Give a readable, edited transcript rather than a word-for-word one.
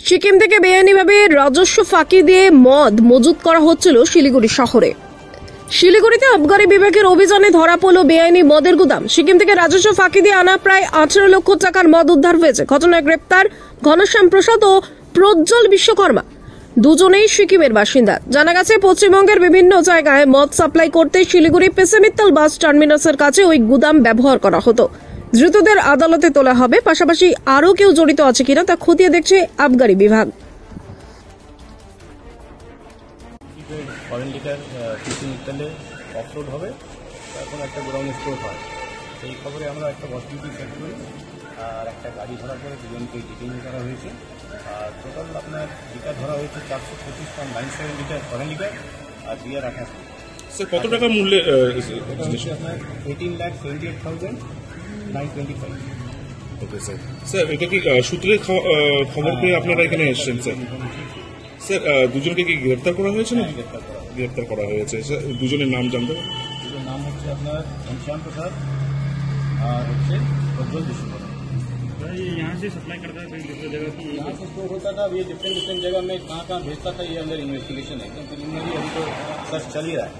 সিকিম থেকে বেআইনিভাবে রাজস্ব ফাঁকি দিয়ে মদ মজুত করা হচ্ছিল শিলিগুড়ি শহরে। শিলিগুড়িতে আবগারি বিভাগের অভিযানে ধরা পড়ল বেআইনি মদের গুদাম। সিকিম থেকে রাজস্ব ফাঁকি দিয়ে আনা প্রায় 18 লক্ষ টাকার মদ উদ্ধার হয়েছে। ঘটনায় গ্রেপ্তার ঘনশ্যাম প্রসাদ ও প্রজ্জ্বল বিশ্বকর্মা, দুজনেই সিকিমের বাসিন্দা। জানা গেছে, পশ্চিমবঙ্গের বিভিন্ন জায়গায় মদ সাপ্লাই করতে শিলিগুড়ি পেসেমিত্তাল বাস টার্মিনাসের কাছে ওই গুদাম ব্যবহার করা হতো। ধৃতদের আদালতে তোলা হবে। পাশাপাশি আরও কেউ জড়িত আছে কিনা তা খতিয়ে দেখছে আবগারি বিভাগ। ফরেন লিটার পেসেমিত্তালে অফলোড হবে, এখন একটা গোডাউন স্টোর হয়। সেই খবরে আমরা একটা বসডিউটি সেট করি, আর একটা গাড়ি ধরার পরে দুজনকে ডিটেইন করা হয়েছে। আর টোটাল আপনার লিটার ধরা হয়েছে 425.97 লিটার ফরেন লিটার আর বিয়ার 28। স্যার, কত টাকা মূল্যে আপনার 18,78,925। Okay sir. স্যার, এটা কি সূত্রের খবর পেয়ে আপনারা এখানে এসেছেন? স্যার, স্যার দুজনকে কি গ্রেপ্তার করা হয়েছে না? গ্রেপ্তার করা হয়েছে। স্যার, দুজনের নাম জানতে পারবেন? দুজনের নাম হচ্ছে আপনার ঘনশ্যাম প্রসাদ আর হচ্ছে প্রজ্জ্বল বিশ্বকর্মা। यहाँ से सप्लाई करता है दूसरी जगह की? यहाँ से स्टोर होता था, अब ये डिफरेंट जगह में कहाँ भेजता था, ये अंडर इन्वेस्टिगेशन है, क्योंकि अभी तो सर्च चल ही रहा है।